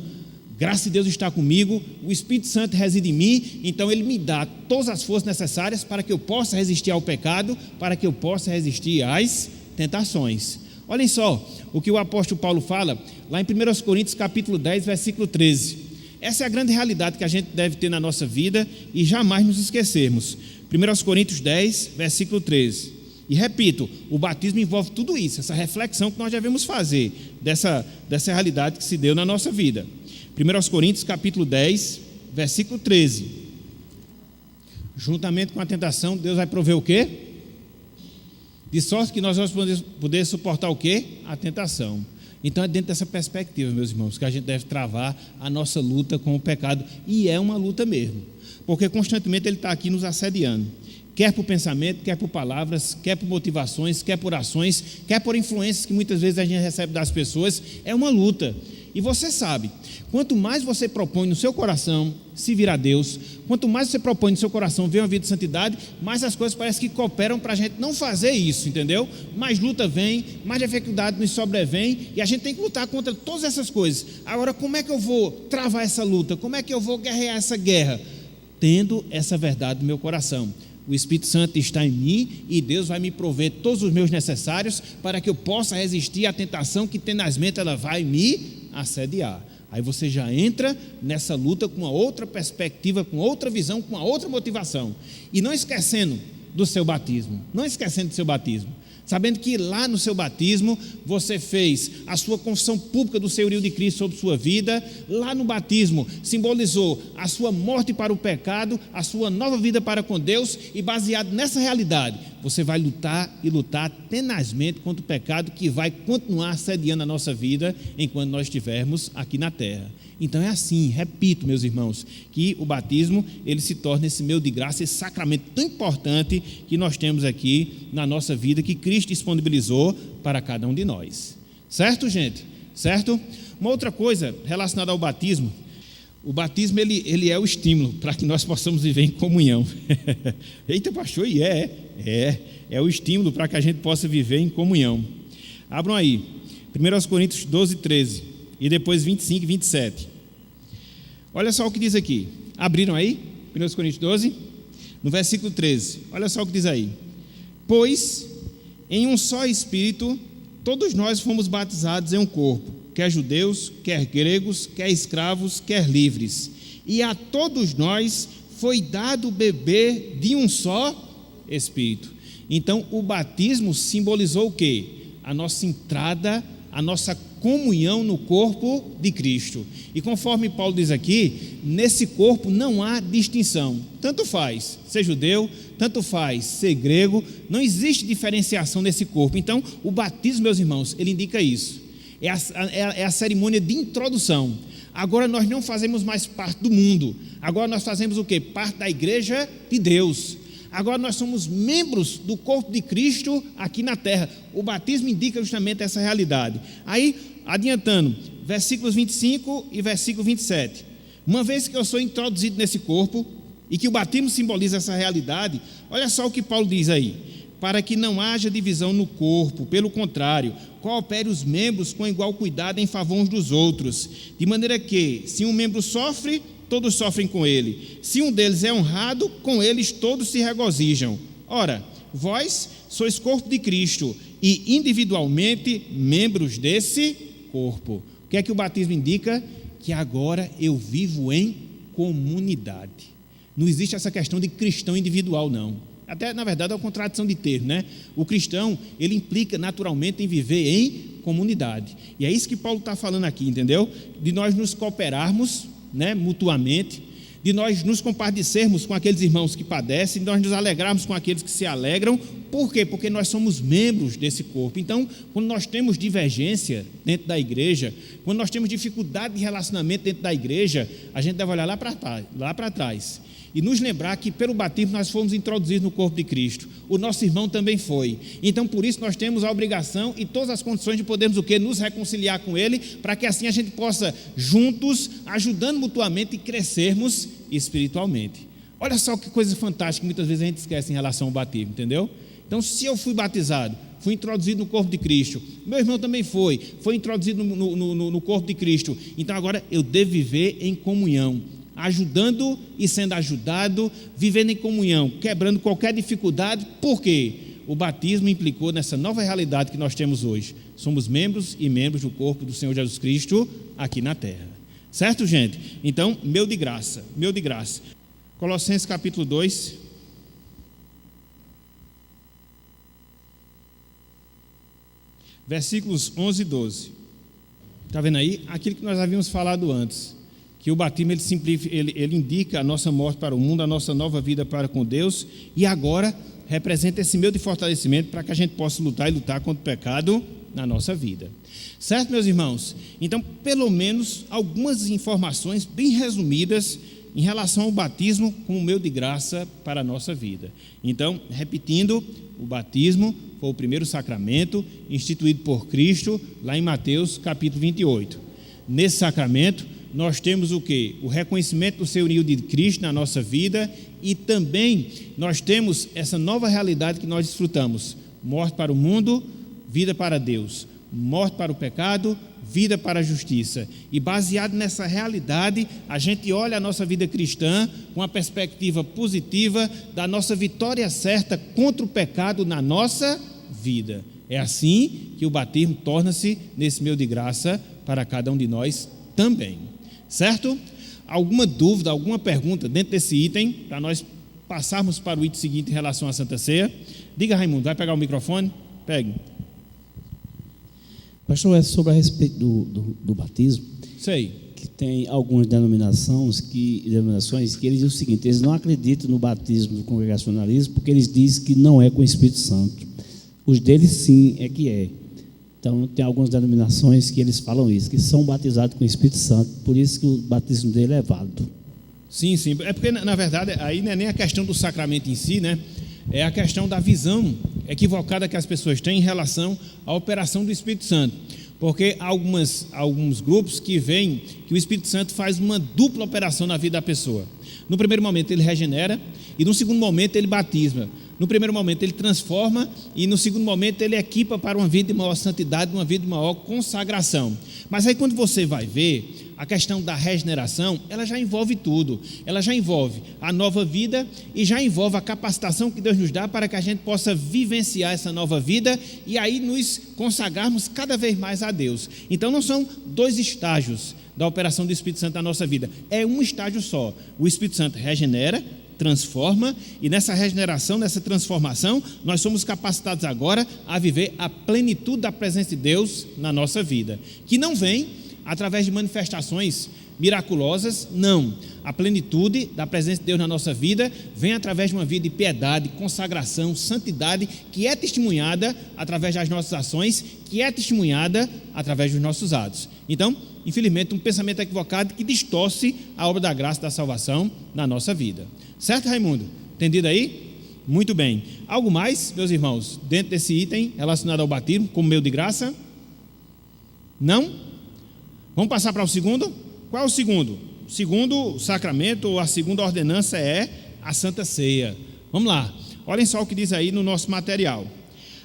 graça de Deus está comigo, o Espírito Santo reside em mim, então Ele me dá todas as forças necessárias para que eu possa resistir ao pecado, para que eu possa resistir às tentações. Olhem só o que o apóstolo Paulo fala lá em 1 Coríntios capítulo 10, versículo 13. Essa é a grande realidade que a gente deve ter na nossa vida e jamais nos esquecermos. 1 Coríntios 10, versículo 13. E repito, o batismo envolve tudo isso, essa reflexão que nós devemos fazer dessa realidade que se deu na nossa vida. 1 Coríntios capítulo 10, versículo 13. Juntamente com a tentação, Deus vai prover o quê? De sorte que nós vamos poder suportar o quê? A tentação. Então é dentro dessa perspectiva, meus irmãos, que a gente deve travar a nossa luta com o pecado. E é uma luta mesmo, porque constantemente ele está aqui nos assediando. quer por pensamento, quer por palavras, quer por motivações, quer por ações, quer por influências que muitas vezes a gente recebe das pessoas. É uma luta. E você sabe, quanto mais você propõe no seu coração se vir a Deus, quanto mais você propõe no seu coração ver uma vida de santidade, mais as coisas parecem que cooperam para a gente não fazer isso, entendeu? Mais luta vem, mais dificuldade nos sobrevém, e a gente tem que lutar contra todas essas coisas. Agora, como é que eu vou travar essa luta? Como é que eu vou guerrear essa guerra? Tendo essa verdade no meu coração. O Espírito Santo está em mim e Deus vai me prover todos os meus necessários para que eu possa resistir à tentação que tenazmente ela vai me assediar. Aí você já entra nessa luta com uma outra perspectiva, com outra visão, com uma outra motivação. E não esquecendo do seu batismo. Não esquecendo do seu batismo. Sabendo que lá no seu batismo você fez a sua confissão pública do senhorio de Cristo sobre sua vida. Lá no batismo simbolizou a sua morte para o pecado, a sua nova vida para com Deus, e baseado nessa realidade, você vai lutar e lutar tenazmente contra o pecado que vai continuar assediando a nossa vida enquanto nós estivermos aqui na terra. Então é assim, repito, meus irmãos, que o batismo ele se torna esse meio de graça, esse sacramento tão importante que nós temos aqui na nossa vida, que Cristo disponibilizou para cada um de nós. Certo, gente? Certo? Uma outra coisa relacionada ao batismo, o batismo ele é o estímulo para que nós possamos viver em comunhão. Eita, pastor, e é o estímulo para que a gente possa viver em comunhão. Abram aí, 1 Coríntios 12, 13 e depois 25 e 27. Olha só o que diz aqui. Abriram aí? 1 Coríntios 12, no versículo 13. Olha só o que diz aí. Pois em um só Espírito todos nós fomos batizados em um corpo, quer judeus, quer gregos, quer escravos, quer livres, e a todos nós foi dado beber de um só Espírito. Então o batismo simbolizou o quê? A nossa entrada, a nossa comunhão no corpo de Cristo. E conforme Paulo diz aqui, nesse corpo não há distinção. Tanto faz ser judeu, tanto faz ser grego, não existe diferenciação nesse corpo. Então, o batismo, meus irmãos, ele indica isso. É a cerimônia de introdução. Agora nós não fazemos mais parte do mundo. Agora nós fazemos o quê? Parte da igreja de Deus. Agora nós somos membros do corpo de Cristo aqui na terra. O batismo indica justamente essa realidade. Aí, adiantando, versículos 25 e versículo 27. Uma vez que eu sou introduzido nesse corpo e que o batismo simboliza essa realidade, olha só o que Paulo diz aí. Para que não haja divisão no corpo, pelo contrário, coopere os membros com igual cuidado em favor uns dos outros, de maneira que, se um membro sofre, todos sofrem com ele. Se um deles é honrado, com eles todos se regozijam. Ora, vós sois corpo de Cristo e individualmente membros desse corpo. O que é que o batismo indica? Que agora eu vivo em comunidade. Não existe essa questão de cristão individual, não. Até, na verdade, é uma contradição de termo, né? O cristão, ele implica naturalmente em viver em comunidade. E é isso que Paulo está falando aqui, entendeu? De nós nos cooperarmos, né, mutuamente, de nós nos compadecermos com aqueles irmãos que padecem, de nós nos alegrarmos com aqueles que se alegram. Por quê? Porque nós somos membros desse corpo. Então, quando nós temos divergência dentro da igreja, quando nós temos dificuldade de relacionamento dentro da igreja, a gente deve olhar lá para trás e nos lembrar que pelo batismo nós fomos introduzidos no corpo de Cristo. O nosso irmão também foi. Então, por isso, nós temos a obrigação e todas as condições de podermos o quê? Nos reconciliar com Ele, para que assim a gente possa, juntos, ajudando mutuamente, crescermos espiritualmente. Olha só que coisa fantástica que muitas vezes a gente esquece em relação ao batismo, entendeu? Então, se eu fui batizado, fui introduzido no corpo de Cristo, meu irmão também foi introduzido no corpo de Cristo, então agora eu devo viver em comunhão, ajudando e sendo ajudado, vivendo em comunhão, quebrando qualquer dificuldade. Por quê? O batismo implicou nessa nova realidade que nós temos hoje. Somos membros e membros do corpo do Senhor Jesus Cristo aqui na terra. Certo, gente? Então, meu de graça. Colossenses capítulo 2. Versículos 11 e 12. Está vendo aí? Aquilo que nós havíamos falado antes. Que o batismo ele indica a nossa morte para o mundo, a nossa nova vida para com Deus, e agora representa esse meio de fortalecimento para que a gente possa lutar contra o pecado na nossa vida. Certo, meus irmãos? Então, pelo menos algumas informações bem resumidas em relação ao batismo como meio de graça para a nossa vida. Então, repetindo, o batismo foi o primeiro sacramento instituído por Cristo, lá em Mateus capítulo 28. Nesse sacramento, nós temos o quê? O reconhecimento do senhorio de Cristo na nossa vida, e também nós temos essa nova realidade que nós desfrutamos: morte para o mundo, vida para Deus; morte para o pecado, vida para a justiça. E baseado nessa realidade, a gente olha a nossa vida cristã com a perspectiva positiva da nossa vitória certa contra o pecado na nossa vida. É assim que o batismo torna-se nesse meio de graça para cada um de nós também. Certo? Alguma dúvida, alguma pergunta dentro desse item, para nós passarmos para o item seguinte em relação à Santa Ceia? Diga, Raimundo, vai pegar o microfone? Pegue. Pastor, é sobre a respeito do batismo. Sei. Que tem algumas denominações que eles dizem o seguinte: eles não acreditam no batismo do congregacionalismo, porque eles dizem que não é com o Espírito Santo. Os deles sim é que é. Então tem algumas denominações que eles falam isso, que são batizados com o Espírito Santo, por isso que o batismo dele é válido. Sim, sim. É porque, na verdade, aí não é nem a questão do sacramento em si, né? É a questão da visão equivocada que as pessoas têm em relação à operação do Espírito Santo. Porque há alguns grupos que veem que o Espírito Santo faz uma dupla operação na vida da pessoa. No primeiro momento ele regenera, e no segundo momento ele batisma. No primeiro momento ele transforma, e no segundo momento ele equipa para uma vida de maior santidade, uma vida de maior consagração. Mas aí quando você vai ver, a questão da regeneração, ela já envolve tudo. Ela já envolve a nova vida e já envolve a capacitação que Deus nos dá para que a gente possa vivenciar essa nova vida e aí nos consagrarmos cada vez mais a Deus. Então não são dois estágios da operação do Espírito Santo na nossa vida, é um estágio só. O Espírito Santo regenera, transforma, e nessa regeneração, nessa transformação, nós somos capacitados agora a viver a plenitude da presença de Deus na nossa vida, que não vem através de manifestações miraculosas, não. A plenitude da presença de Deus na nossa vida vem através de uma vida de piedade, consagração, santidade, que é testemunhada através das nossas ações, que é testemunhada através dos nossos atos. Então, infelizmente, um pensamento equivocado que distorce a obra da graça e da salvação na nossa vida. Certo, Raimundo? Entendido aí? Muito bem. Algo mais, meus irmãos, dentro desse item relacionado ao batismo como meio de graça? Não? Vamos passar para o segundo? Qual é o segundo? O segundo sacramento, ou a segunda ordenança, é a Santa Ceia. Vamos lá, olhem só o que diz aí no nosso material.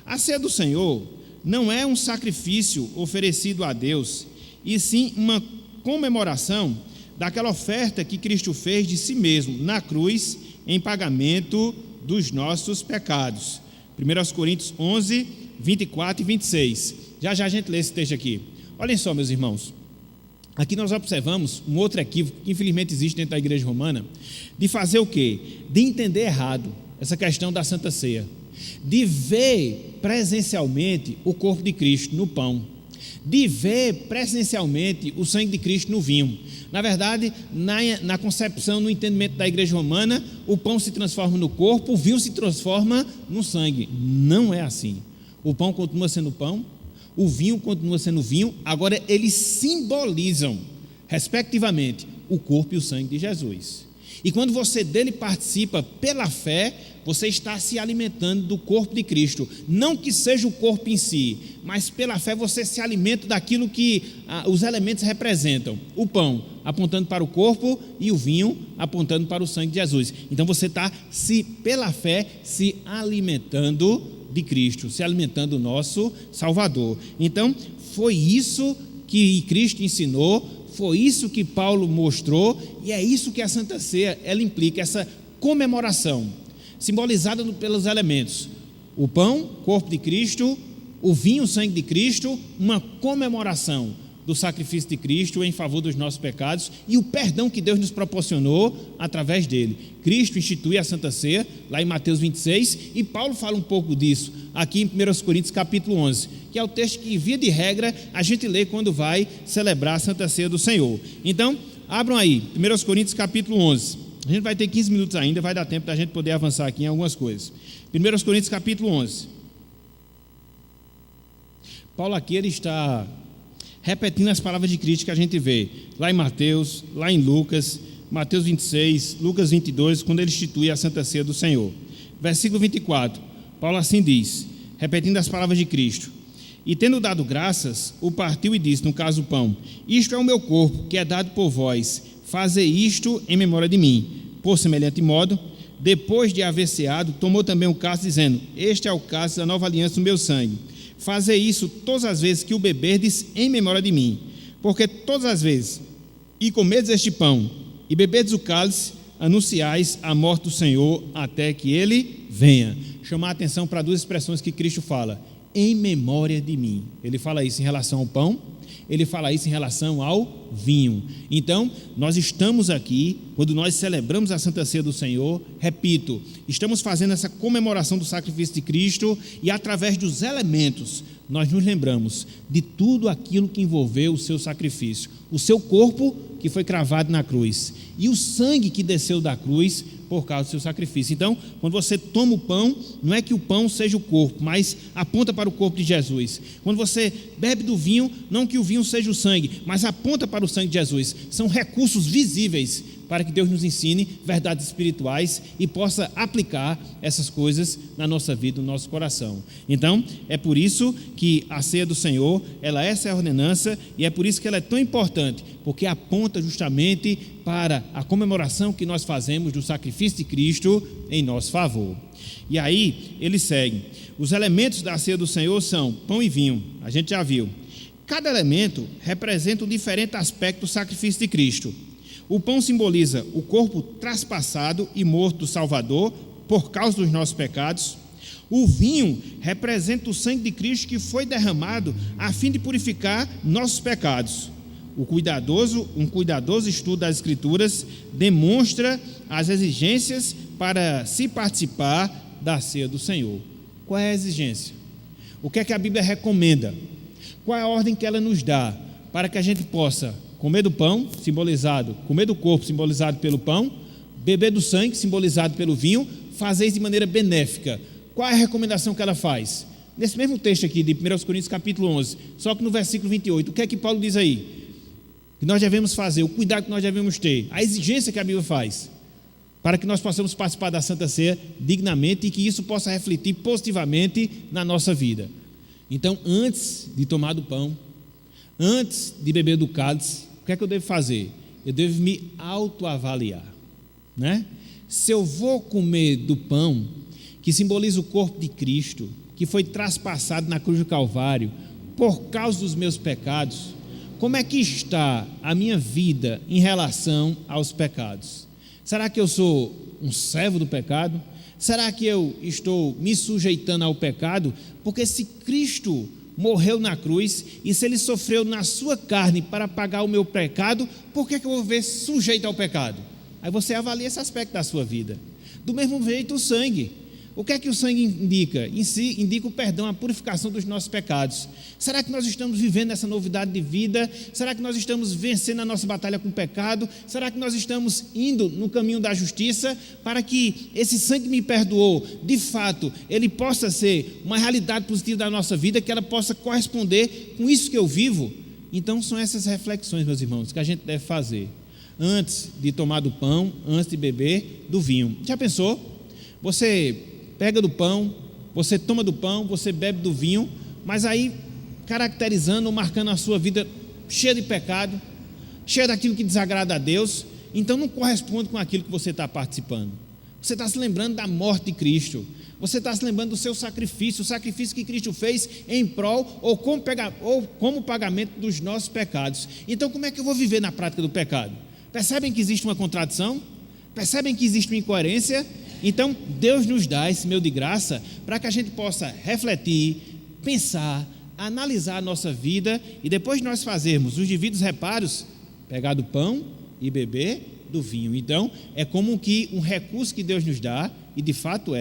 A ceia do Senhor não é um sacrifício oferecido a Deus, e sim uma comemoração daquela oferta que Cristo fez de si mesmo na cruz em pagamento dos nossos pecados. 1 Coríntios 11, 24 e 26. Já a gente lê esse texto aqui. Olhem só, meus irmãos. Aqui nós observamos um outro equívoco que infelizmente existe dentro da igreja romana, de fazer o quê? De entender errado essa questão da Santa Ceia, de ver presencialmente o corpo de Cristo no pão, de ver presencialmente o sangue de Cristo no vinho. Na verdade, na concepção, no entendimento da igreja romana, o pão se transforma no corpo, o vinho se transforma no sangue. Não é assim. O pão continua sendo pão, o vinho continua sendo vinho, agora eles simbolizam, respectivamente, o corpo e o sangue de Jesus. E quando você dele participa pela fé, você está se alimentando do corpo de Cristo. Não que seja o corpo em si, mas pela fé você se alimenta daquilo que os elementos representam. O pão apontando para o corpo e o vinho apontando para o sangue de Jesus. Então você está, pela fé, se alimentando de Cristo, se alimentando do nosso Salvador. Então foi isso que Cristo ensinou, foi isso que Paulo mostrou, e é isso que a Santa Ceia ela implica, essa comemoração simbolizada pelos elementos: o pão, corpo de Cristo; o vinho, sangue de Cristo, uma comemoração do sacrifício de Cristo em favor dos nossos pecados e o perdão que Deus nos proporcionou através dele. Cristo institui a Santa Ceia lá em Mateus 26, e Paulo fala um pouco disso aqui em 1 Coríntios capítulo 11, que é o texto que, via de regra, a gente lê quando vai celebrar a Santa Ceia do Senhor. Então, abram aí, 1 Coríntios capítulo 11. A gente vai ter 15 minutos ainda, vai dar tempo da gente poder avançar aqui em algumas coisas. 1 Coríntios capítulo 11. Paulo aqui ele está repetindo as palavras de Cristo que a gente vê lá em Mateus, lá em Lucas, Mateus 26, Lucas 22, quando ele institui a Santa Ceia do Senhor. Versículo 24, Paulo assim diz, repetindo as palavras de Cristo: e tendo dado graças, o partiu e disse, no caso o pão: isto é o meu corpo, que é dado por vós, fazei isto em memória de mim. Por semelhante modo, depois de haver ceado, tomou também o cálice, dizendo: este é o cálice da nova aliança do meu sangue. Fazei isso todas as vezes que o beberdes em memória de mim. Porque todas as vezes e comerdes este pão e beberdes o cálice, anunciais a morte do Senhor até que ele venha. Chamar a atenção para duas expressões que Cristo fala: em memória de mim. Ele fala isso em relação ao pão, ele fala isso em relação ao vinho. Então, nós estamos aqui, quando nós celebramos a Santa Ceia do Senhor, repito, estamos fazendo essa comemoração do sacrifício de Cristo, e através dos elementos, nós nos lembramos de tudo aquilo que envolveu o seu sacrifício, o seu corpo que foi cravado na cruz, e o sangue que desceu da cruz por causa do seu sacrifício. Então, quando você toma o pão, não é que o pão seja o corpo, mas aponta para o corpo de Jesus. Quando você bebe do vinho, não que o vinho seja o sangue, mas aponta para o sangue de Jesus. São recursos visíveis para que Deus nos ensine verdades espirituais e possa aplicar essas coisas na nossa vida, no nosso coração. Então, é por isso que a ceia do Senhor, essa é a ordenança, e é por isso que ela é tão importante, porque aponta justamente para a comemoração que nós fazemos do sacrifício de Cristo em nosso favor. E aí, ele segue. Os elementos da ceia do Senhor são pão e vinho, a gente já viu. Cada elemento representa um diferente aspecto do sacrifício de Cristo. O pão simboliza o corpo traspassado e morto do Salvador por causa dos nossos pecados. O vinho representa o sangue de Cristo que foi derramado a fim de purificar nossos pecados. Um cuidadoso estudo das Escrituras demonstra as exigências para se participar da ceia do Senhor. Qual é a exigência? O que é que a Bíblia recomenda? Qual é a ordem que ela nos dá para que a gente possa comer do pão, simbolizado, comer do corpo, simbolizado pelo pão, beber do sangue, simbolizado pelo vinho, fazer isso de maneira benéfica? Qual é a recomendação que ela faz? Nesse mesmo texto aqui de 1 Coríntios capítulo 11, só que no versículo 28, o que é que Paulo diz aí? Que nós devemos fazer, o cuidado que nós devemos ter, a exigência que a Bíblia faz, para que nós possamos participar da Santa Ceia dignamente e que isso possa refletir positivamente na nossa vida. Então, antes de tomar do pão, antes de beber do cálice, o que é que eu devo fazer? Eu devo me autoavaliar, né? Se eu vou comer do pão, que simboliza o corpo de Cristo, que foi traspassado na cruz do Calvário, por causa dos meus pecados, como é que está a minha vida em relação aos pecados? Será que eu sou um servo do pecado? Será que eu estou me sujeitando ao pecado? Porque se Cristo morreu na cruz, e se ele sofreu na sua carne para pagar o meu pecado, por que eu vou ver sujeito ao pecado? Aí você avalia esse aspecto da sua vida. Do mesmo jeito, o sangue. O que é que o sangue indica? Em si, indica o perdão, a purificação dos nossos pecados. Será que nós estamos vivendo essa novidade de vida? Será que nós estamos vencendo a nossa batalha com o pecado? Será que nós estamos indo no caminho da justiça para que esse sangue que me perdoou, de fato, ele possa ser uma realidade positiva da nossa vida, que ela possa corresponder com isso que eu vivo? Então, são essas reflexões, meus irmãos, que a gente deve fazer antes de tomar do pão, antes de beber do vinho. Já pensou? Você pega do pão, você toma do pão, você bebe do vinho, mas aí caracterizando ou marcando a sua vida cheia de pecado, cheia daquilo que desagrada a Deus, então não corresponde com aquilo que você está participando. Você está se lembrando da morte de Cristo, você está se lembrando do seu sacrifício, o sacrifício que Cristo fez em prol ou como pagamento dos nossos pecados. Então, como é que eu vou viver na prática do pecado? Percebem que existe uma contradição? Percebem que existe uma incoerência? Então, Deus nos dá esse meio de graça para que a gente possa refletir, pensar, analisar a nossa vida e depois de nós fazermos os devidos reparos, pegar do pão e beber do vinho. Então, é como que um recurso que Deus nos dá, e de fato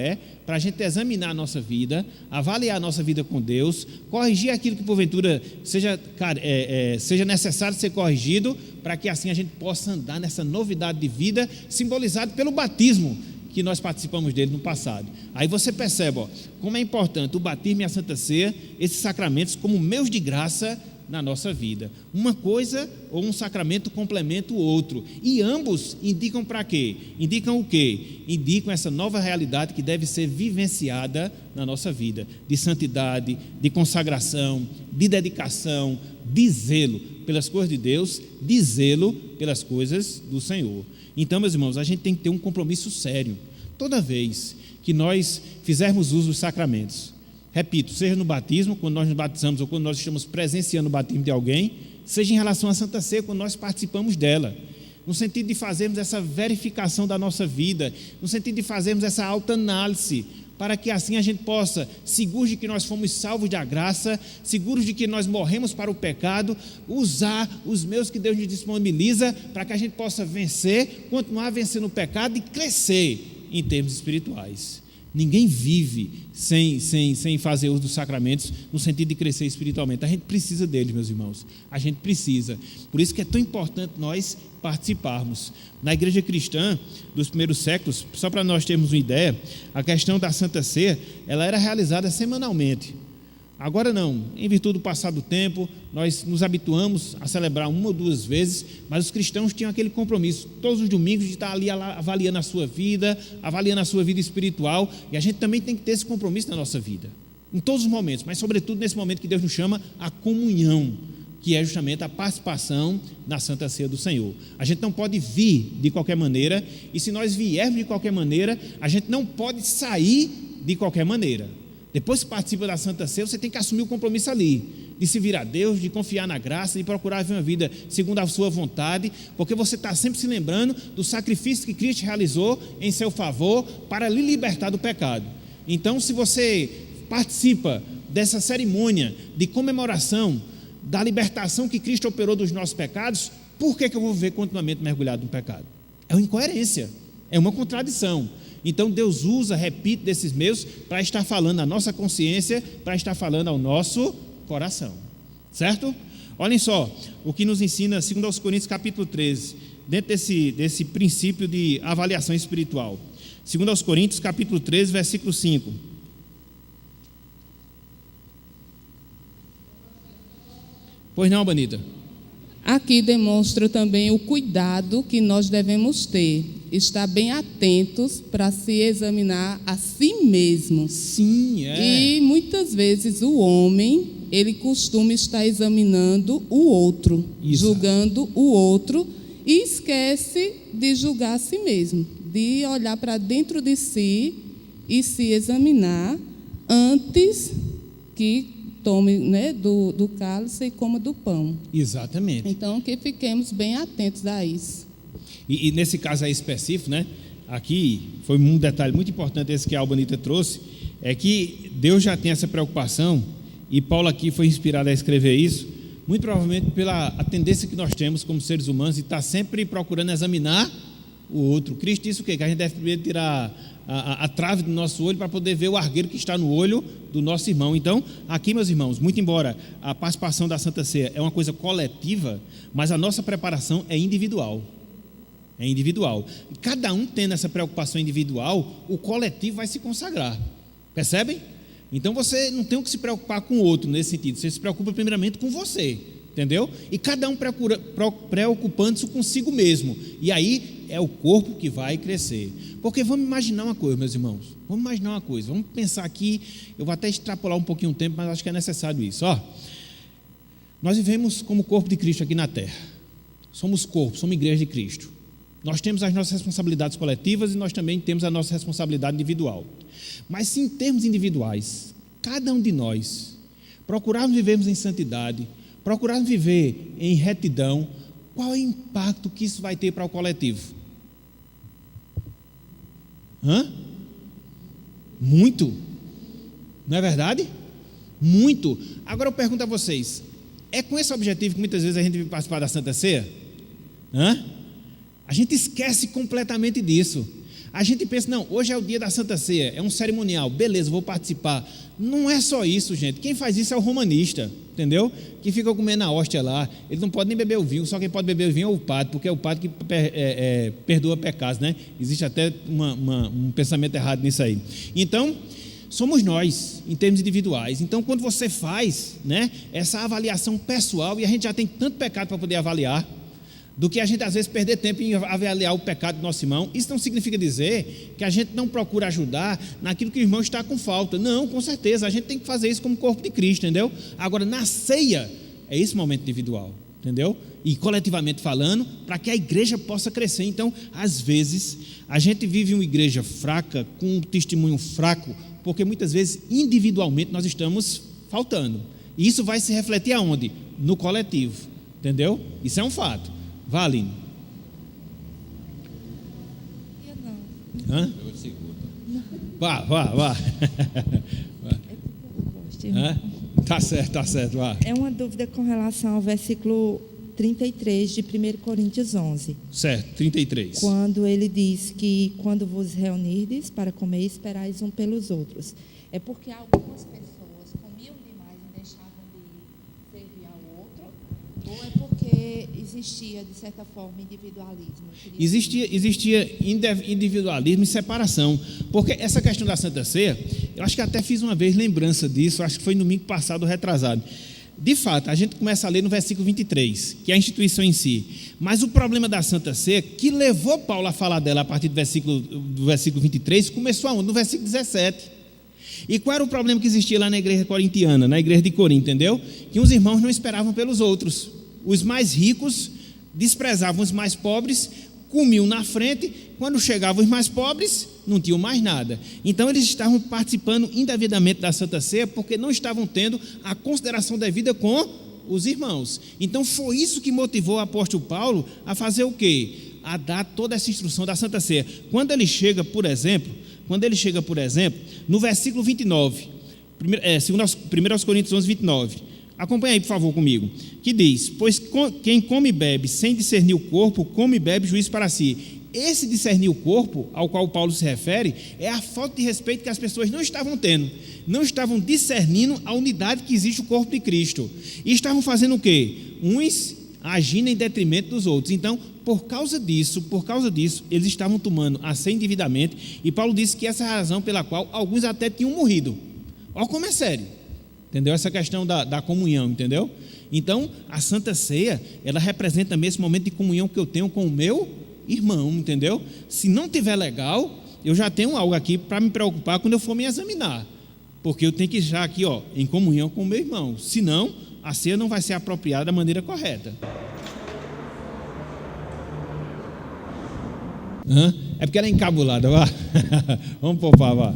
para a gente examinar a nossa vida, avaliar a nossa vida com Deus, corrigir aquilo que porventura seja necessário ser corrigido, para que assim a gente possa andar nessa novidade de vida, simbolizado pelo batismo que nós participamos dele no passado. Aí você percebe como é importante o batismo e a Santa Ceia, esses sacramentos como meios de graça na nossa vida. Uma coisa ou um sacramento complementa o outro. E ambos indicam para quê? Indicam o quê? Indicam essa nova realidade que deve ser vivenciada na nossa vida, de santidade, de consagração, de dedicação, de zelo pelas coisas de Deus, de zelo pelas coisas do Senhor. Então, meus irmãos, a gente tem que ter um compromisso sério. Toda vez que nós fizermos uso dos sacramentos, repito, seja no batismo, quando nós nos batizamos, ou quando nós estamos presenciando o batismo de alguém, seja em relação à Santa Ceia, quando nós participamos dela, no sentido de fazermos essa verificação da nossa vida, no sentido de fazermos essa autoanálise, para que assim a gente possa, seguros de que nós fomos salvos da graça, seguros de que nós morremos para o pecado, usar os meios que Deus nos disponibiliza, para que a gente possa vencer, continuar vencendo o pecado e crescer em termos espirituais. Ninguém vive sem fazer uso dos sacramentos, no sentido de crescer espiritualmente. A gente precisa deles, meus irmãos. A gente precisa. Por isso que é tão importante nós participarmos. Na igreja cristã dos primeiros séculos, só para nós termos uma ideia, a questão da Santa Ceia, ela era realizada semanalmente. Agora não, em virtude do passar do tempo, nós nos habituamos a celebrar uma ou duas vezes, mas os cristãos tinham aquele compromisso, todos os domingos, de estar ali avaliando a sua vida espiritual, e a gente também tem que ter esse compromisso na nossa vida, em todos os momentos, mas sobretudo nesse momento que Deus nos chama a comunhão, que é justamente a participação na Santa Ceia do Senhor. A gente não pode vir de qualquer maneira, e se nós viermos de qualquer maneira, a gente não pode sair de qualquer maneira. Depois que participa da Santa Ceia, você tem que assumir o compromisso ali, de se vir a Deus, de confiar na graça, de procurar viver uma vida segundo a sua vontade, porque você está sempre se lembrando do sacrifício que Cristo realizou em seu favor para lhe libertar do pecado. Então, se você participa dessa cerimônia de comemoração da libertação que Cristo operou dos nossos pecados, por que eu vou viver continuamente mergulhado no pecado? É uma incoerência, é uma contradição. Então Deus usa, repito, desses meios para estar falando à nossa consciência, para estar falando ao nosso coração, certo? Olhem só o que nos ensina 2 Coríntios capítulo 13, dentro desse princípio de avaliação espiritual. 2 Coríntios capítulo 13, versículo 5. Pois não, Abanita? Aqui demonstra também o cuidado que nós devemos ter, estar bem atentos para se examinar a si mesmo. Sim, E muitas vezes o homem, ele costuma estar examinando o outro, julgando o outro, e esquece de julgar a si mesmo, de olhar para dentro de si e se examinar antes que tome, né, do cálice e coma do pão. Exatamente. Então, que fiquemos bem atentos a isso. E nesse caso aí específico, né, aqui foi um detalhe muito importante esse que a Albanita trouxe, é que Deus já tem essa preocupação, e Paulo aqui foi inspirado a escrever isso, muito provavelmente pela a tendência que nós temos como seres humanos de estar sempre procurando examinar o outro. Cristo disse o quê? Que a gente deve primeiro tirar a trave do nosso olho para poder ver o argueiro que está no olho do nosso irmão. Então, aqui, meus irmãos, muito embora a participação da Santa Ceia é uma coisa coletiva, mas a nossa preparação é individual. É individual. E cada um tendo essa preocupação individual, o coletivo vai se consagrar. Percebem? Então você não tem que se preocupar com o outro nesse sentido. Você se preocupa primeiramente com você. Entendeu? E cada um preocupando-se consigo mesmo. E aí é o corpo que vai crescer. Porque vamos imaginar uma coisa, meus irmãos. Vamos imaginar uma coisa. Vamos pensar aqui. Eu vou até extrapolar um pouquinho o tempo, mas acho que é necessário isso. Nós vivemos como corpo de Cristo aqui na terra. Somos corpo, somos igreja de Cristo. Nós temos as nossas responsabilidades coletivas e nós também temos a nossa responsabilidade individual. Mas se em termos individuais, cada um de nós procurarmos vivermos em santidade, procurarmos viver em retidão, qual é o impacto que isso vai ter para o coletivo? Muito. Não é verdade? Muito. Agora eu pergunto a vocês, é com esse objetivo que muitas vezes a gente vai participar da Santa Ceia? A gente esquece completamente disso. A gente pensa, não, hoje é o dia da Santa Ceia, é um cerimonial, beleza, vou participar. Não é só isso, gente. Quem faz isso é o romanista, entendeu? Que fica comendo a hóstia lá. Ele não pode nem beber o vinho, só quem pode beber o vinho é o padre, porque é o padre que perdoa pecados, né? Existe até um pensamento errado nisso aí. Então, somos nós, em termos individuais. Então, quando você faz, né, essa avaliação pessoal, e a gente já tem tanto pecado para poder avaliar, do que a gente às vezes perder tempo em avaliar o pecado do nosso irmão, isso não significa dizer que a gente não procura ajudar naquilo que o irmão está com falta. Não, com certeza, a gente tem que fazer isso como corpo de Cristo, entendeu? Agora, na ceia, é esse momento individual, entendeu? E coletivamente falando, para que a igreja possa crescer. Então, às vezes, a gente vive uma igreja fraca, com um testemunho fraco, porque muitas vezes, individualmente, nós estamos faltando. E isso vai se refletir aonde? No coletivo, entendeu? Isso é um fato. Vá, Aline. Hã? Vá. Tá certo, vá. É uma dúvida com relação ao versículo 33 de 1 Coríntios 11. Certo, 33. Quando ele diz que quando vos reunirdes para comer, esperais um pelos outros. É porque algumas pessoas comiam demais e deixavam de servir ao outro? Ou é porque existia, de certa forma, individualismo? Existia individualismo e separação. Porque essa questão da Santa Ceia, eu acho que até fiz uma vez lembrança disso, acho que foi no domingo passado, retrasado. De fato, a gente começa a ler no versículo 23, que é a instituição em si. Mas o problema da Santa Ceia, que levou Paulo a falar dela a partir do versículo 23, começou aonde? No versículo 17. E qual era o problema que existia lá na igreja corintiana, na igreja de Corinto, entendeu? Que os irmãos não esperavam pelos outros. Os mais ricos desprezavam os mais pobres, comiam na frente, quando chegavam os mais pobres, não tinham mais nada. Então eles estavam participando indevidamente da Santa Ceia, porque não estavam tendo a consideração devida com os irmãos. Então foi isso que motivou o apóstolo Paulo a fazer o quê? A dar toda essa instrução da Santa Ceia. Quando ele chega, por exemplo, no versículo 29, 1 Coríntios 11, 29, acompanha aí, por favor, comigo, que diz: pois quem come e bebe sem discernir o corpo, come e bebe juízo para si. Esse discernir o corpo, ao qual Paulo se refere, é a falta de respeito que as pessoas não estavam tendo, não estavam discernindo a unidade que existe no corpo de Cristo, e estavam fazendo o quê? Uns agindo em detrimento dos outros. Então, por causa disso, eles estavam tomando a ceia indevidamente, e Paulo disse que essa é a razão pela qual alguns até tinham morrido. Olha como é sério, entendeu? Essa questão da comunhão, entendeu? Então, a Santa Ceia, ela representa também esse momento de comunhão que eu tenho com o meu irmão, entendeu? Se não tiver legal, eu já tenho algo aqui para me preocupar quando eu for me examinar, porque eu tenho que estar aqui, em comunhão com o meu irmão, senão a ceia não vai ser apropriada da maneira correta. É porque ela é encabulada, vá. Vamos poupar, vá.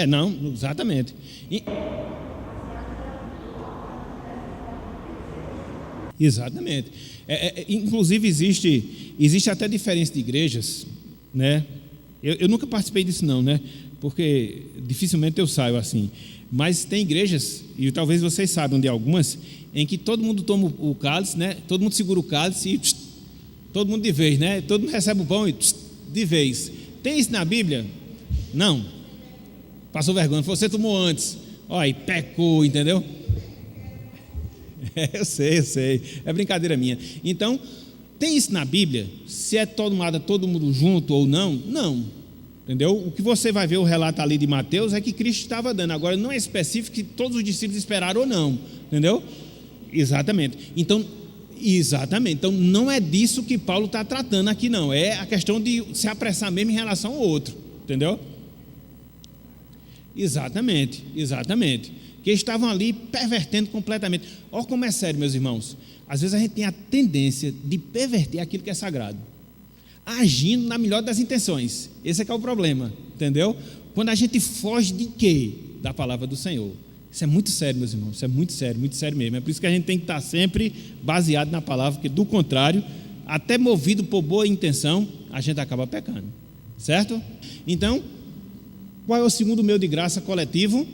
Não, exatamente. Exatamente. Inclusive existe até diferença de igrejas, né? Eu nunca participei disso não, né? Porque dificilmente eu saio assim. Mas tem igrejas, e talvez vocês saibam de algumas, em que todo mundo toma o cálice, né? Todo mundo segura o cálice e todo mundo de vez, né? Todo mundo recebe o pão e de vez. Tem isso na Bíblia? Não. Passou vergonha, você tomou antes, e pecou, entendeu? Eu sei, é brincadeira minha. Então, tem isso na Bíblia? Se é tomada todo mundo junto ou não? Não, entendeu? O que você vai ver o relato ali de Mateus é que Cristo estava dando, agora não é específico que todos os discípulos esperaram ou não, entendeu? Exatamente, então não é disso que Paulo está tratando aqui não, é a questão de se apressar mesmo em relação ao outro, entendeu? Exatamente, que estavam ali pervertendo completamente. Olha como é sério, meus irmãos, às vezes a gente tem a tendência de perverter aquilo que é sagrado, agindo na melhor das intenções. Esse é que é o problema, entendeu? Quando a gente foge de quê? Da palavra do Senhor. Isso é muito sério, meus irmãos, isso é muito sério mesmo. É por isso que a gente tem que estar sempre baseado na palavra, porque do contrário, até movido por boa intenção, a gente acaba pecando, certo? Então, qual é o segundo meio de graça coletivo?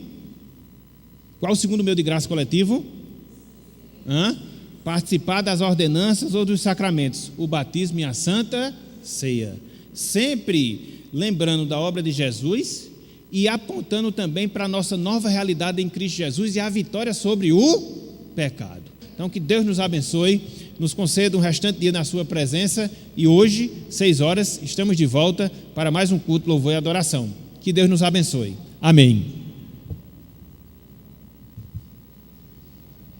Participar das ordenanças ou dos sacramentos, o batismo e a Santa Ceia. Sempre lembrando da obra de Jesus e apontando também para a nossa nova realidade em Cristo Jesus e a vitória sobre o pecado. Então, que Deus nos abençoe, nos conceda um restante dia na sua presença, e hoje, 6 horas, estamos de volta para mais um culto, louvor e adoração. Que Deus nos abençoe. Amém.